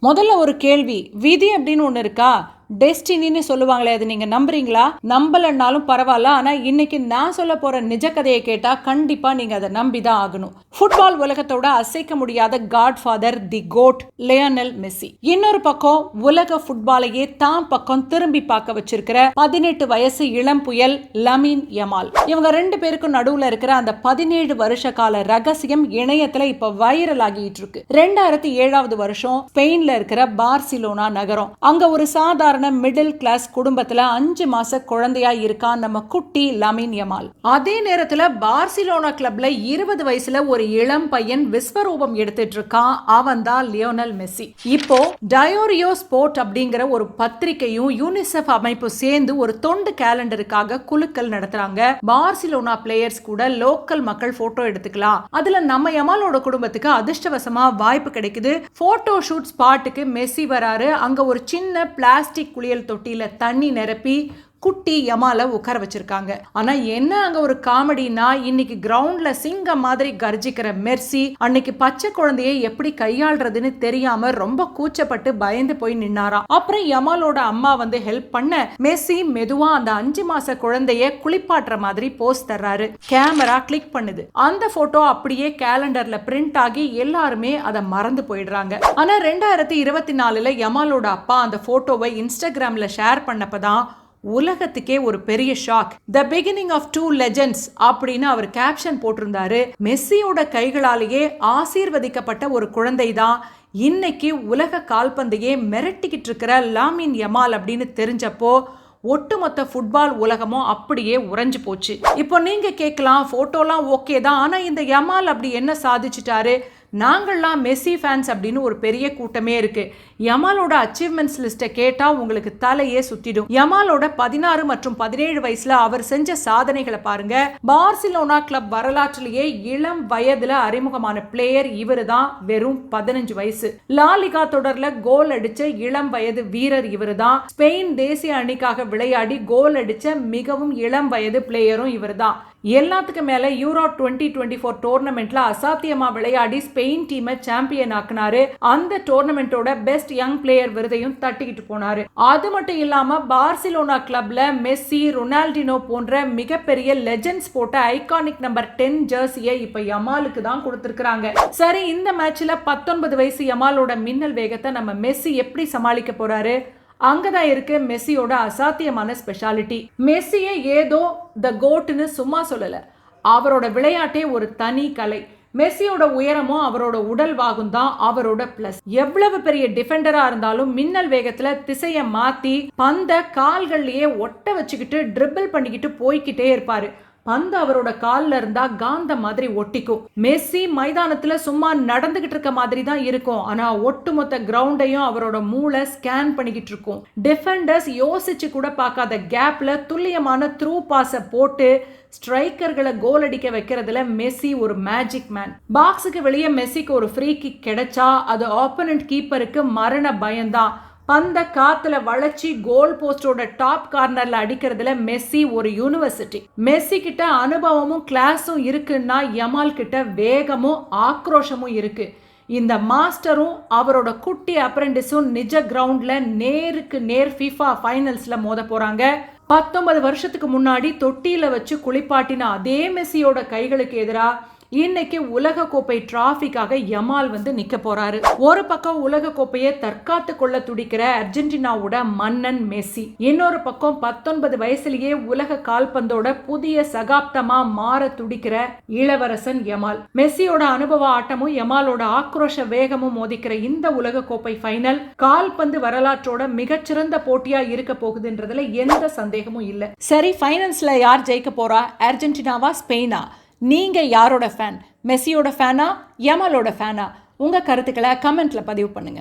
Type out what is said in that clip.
முதல்ல ஒரு கேள்வி, விதி அப்படின்னு ஒன்று இருக்கா? டெஸ்டினின்னு சொல்லுவாங்களே, அது நீங்க நம்புறீங்களா? நம்பலன்னாலும் பரவாயில்ல, ஆனா இன்னைக்கு நான் சொல்ல போற நிஜ கதையை கேட்டா கண்டிப்பா நீங்க அதை நம்பிதான் ஆகணும். ஃபுட்பால் உலகத்தோட அசைக்க முடியாத காட் ஃபாதர், தி கோட், லியோனல் மெஸ்ஸி. இன்னொரு பக்கம் உலக ஃபுட்பாலையே தான் பக்கம் திரும்பி பார்க்க வச்சிருக்கிற 18 வயசு இளம் புயல் லமீன் யமால். இவங்க ரெண்டு பேருக்கும் நடுவுல இருக்கிற அந்த 17 வருஷ கால ரகசியம் இணையத்துல இப்ப வைரல் ஆகிட்டு இருக்கு. 2007 வருஷம் ஸ்பெயின்ல இருக்கிற பார்சிலோனா நகரம். அங்க ஒரு சாதாரண மிடில் கிளாஸ் குடும்பத்துல 5 மாச குழந்தையா இருக்கான் நம்ம குட்டி லமீன் யமால். அதே நேரத்துல பார்சிலோனா கிளப்ல 20 வயசுல ஒரு இளம் பையன் விஸ்வரூபம் எடுத்துட்டு இருக்கான். அவன் தான் லியோனல் மெஸ்ஸி. இப்போ டயோரியோ ஸ்போர்ட் அப்படிங்கிற ஒரு பத்திரிகையும் யூனிசெஃப் அமைப்பு சேர்ந்து ஒரு தொண்டு கேலண்டருக்காக குலுக்கல் நடத்துறாங்க. பார்சிலோனா பிளேயர்ஸ் கூட லோக்கல் மக்கள் போட்டோ எடுத்துக்கலாம். அதுல நம்ம யமாலோட குடும்பத்துக்கு அதிர்ஷ்டவசமா வாய்ப்பு கிடைக்குது. போட்டோ ஷூட் ஸ்பாட்டுக்கு மெஸ்ஸி வராரு. அங்க ஒரு சின்ன பிளாஸ்டிக் குளியல் தொட்டியில தண்ணி நிரப்பி குட்டி யமால உட்கார வச்சிருக்காங்க. ஆனா என்ன அங்க ஒரு காமெடினா, இன்னைக்கு கிரவுண்ட்ல சிங்கம் மாதிரி கர்ஜிக்கிற மெர்சி அன்னைக்கு பச்சை குழந்தையை எப்படி கையாள்றதுன்னு தெரியாம ரொம்ப கூச்சப்பட்டு பயந்து போய் நின்னாராம். அப்புறம் யமாலோட அம்மா வந்து ஹெல்ப் பண்ண மெஸ்ஸி மெதுவா அந்த 5 மாச குழந்தைய குளிப்பாட்டுற மாதிரி போஸ் தர்றாரு. கேமரா கிளிக் பண்ணுது. அந்த போட்டோ அப்படியே கேலண்டர்ல பிரிண்ட் ஆகி எல்லாருமே அதை மறந்து போயிடுறாங்க. ஆனா 2024 யமாலோட அப்பா அந்த போட்டோவை இன்ஸ்டாகிராம்ல ஷேர் பண்ணப்பதான் உலகத்துக்கே ஒரு பெரிய shock. The beginning of two legends அப்படின்னு அவர் கேப்ஷன் போட்டிருந்தாரு. மெஸ்ஸியோட கைகளாலேயே ஆசீர்வதிக்கப்பட்ட ஒரு குழந்தை தான் இன்னைக்கு உலக கால்பந்தையே மிரட்டிக்கிட்டு இருக்கிற லமீன் யமால் அப்படின்னு தெரிஞ்சப்போ ஒட்டுமொத்த ஃபுட்பால் உலகமும் அப்படியே உறைஞ்சு போச்சு. இப்போ நீங்க கேட்கலாம், போட்டோலாம் ஓகே தான், ஆனா இந்த யமால் அப்படி என்ன சாதிச்சிட்டாரு? நாங்கள்லாம் மெஸ்ஸி ஃபேன்ஸ் அப்படின்னு ஒரு பெரிய கூட்டமே இருக்கு. யமாலோட அச்சீவ்மெண்ட்ஸ் லிஸ்ட்டை கேட்டா உங்களுக்கு தலையே சுத்திடும். யமாலோட 16 மற்றும் 17 வயசுல அவர் செஞ்ச சாதனைகளை பாருங்க. பார்சிலோனா கிளப் வரலாற்றிலேயே இளம் வயதுல அறிமுகமான பிளேயர் இவரு தான். வெறும் 15 வயசு. லா லிகா தொடர்ல கோல் அடிச்ச இளம் வயது வீரர் இவரு தான். ஸ்பெயின் தேசிய அணிக்காக விளையாடி கோல் அடிச்ச மிகவும் இளம் வயது பிளேயரும் இவர் தான். எல்லாத்துக்கும் மேல யூரோ 2024 டோர்னமெண்ட்ல அசாத்தியமா விளையாடி ஸ்பெயின் டீமை சாம்பியன் ஆக்குனாரு. அந்த டோர்னமெண்டோட பெஸ்ட் யங் பிளேயர் விருதையும் தட்டிக்கிட்டு போனாரு. அது மட்டும் இல்லாம பார்சிலோனா கிளப்ல மெஸ்ஸி, ரொனால்டினோ போன்ற மிகப்பெரிய லெஜெண்ட்ஸ் போட்ட ஐகானிக் நம்பர் 10 ஜெர்சியை இப்ப யமாலுக்கு தான் கொடுத்திருக்காங்க. சரி, இந்த மேட்ச்ல 19 வயசு யமாலோட மின்னல் வேகத்தை நம்ம மெஸ்ஸி எப்படி சமாளிக்க போறாரு? அங்கதான் இருக்கு மெஸ்ஸியோட அசாத்தியமான ஸ்பெஷாலிட்டி. மெஸ்ஸியை ஏதோ த கோட்னு சும்மா சொல்லல, அவரோட விளையாட்டே ஒரு தனி கலை. மெஸ்ஸியோட உயரமும் அவரோட உடல் வாகும் தான் அவரோட பிளஸ். எவ்வளவு பெரிய டிஃபெண்டரா இருந்தாலும் மின்னல் வேகத்துல திசையை மாத்தி பந்த கால்கள்லயே ஒட்ட வச்சுக்கிட்டு ட்ரிபிள் பண்ணிக்கிட்டு போய்கிட்டே இருப்பாரு. பந்து அவரோட கால்ல இருந்தா காந்த மாதிரி ஒட்டிக்கும். மெஸ்ஸி மைதானத்துல சும்மா நடந்துகிட்டு இருக்க மாதிரி தான் இருக்கும், ஆனா ஒட்டுமொத்த கிரவுண்டையும் அவரோட மூளை ஸ்கேன் பண்ணிக்கிட்டு இருக்கும். டிஃபெண்டர்ஸ் யோசிச்சு கூட பார்க்காத கேப்ல துல்லியமான த்ரூ பாஸை போட்டு ஸ்ட்ரைக்கர்களை கோல் அடிக்க வைக்கிறதுல மெஸ்ஸி ஒரு மேஜிக் மேன். பாக்ஸுக்கு வெளியே மெஸ்ஸிக்கு ஒரு ஃப்ரீ கிக் கிடைச்சா அது ஆப்போனன்ட் கீப்பருக்கு மரண பயம்தான். பந்த காத்துல வளைச்சி கோல் போஸ்டோட டாப் கார்னர்ல அடிக்கிறதுல மெஸ்ஸி ஒரு யூனிவர்சிட்டி. மெஸ்ஸி கிட்ட அனுபவமும் கிளாஸும் இருக்குன்னா யமால் கிட்ட வேகமும் ஆக்ரோஷமும் இருக்கு. இந்த மாஸ்டரும் அவரோட குட்டி அப்ரெண்டிஸும் நிஜ கிரவுண்ட்ல நேருக்கு நேர் FIFA ஃபைனல்ஸ்ல மோத போறாங்க. 19 வருஷத்துக்கு முன்னாடி தொட்டியில வச்சு குளிப்பாட்டின அதே மெஸ்ஸியோட கைகளுக்கு எதிரா இன்னைக்கு உலக கோப்பை டிராஃபிக்காக யமால் வந்து நிக்க போறாரு. ஒரு பக்கம் உலக கோப்பையை தற்காத்து கொள்ள துடிக்கிற அர்ஜென்டினாவோட மன்னன் மெஸ்ஸி, இன்னொரு பக்கம் 19 வயசுலயே உலக கால்பந்தோட புதிய சகாப்தமா மாற துடிக்கிற இளவரசன் யமால். மெஸ்ஸியோட அனுபவ ஆட்டமும் யமாலோட ஆக்ரோஷ வேகமும் மோதிக்கிற இந்த உலக கோப்பை ஃபைனல் கால்பந்து வரலாற்றோட மிகச்சிறந்த போட்டியா இருக்க போகுதுன்றதுல எந்த சந்தேகமும் இல்ல. சரி, ஃபைனல்ஸ்ல யார் ஜெயிக்க போறா? அர்ஜென்டினாவா, ஸ்பெயினா? நீங்க யாரோட ஃபேன்? மெஸ்ஸியோட ஃபேனா, யமாலோட ஃபேனா? உங்க கருத்துக்களை கமெண்ட்ல பதிவு பண்ணுங்க.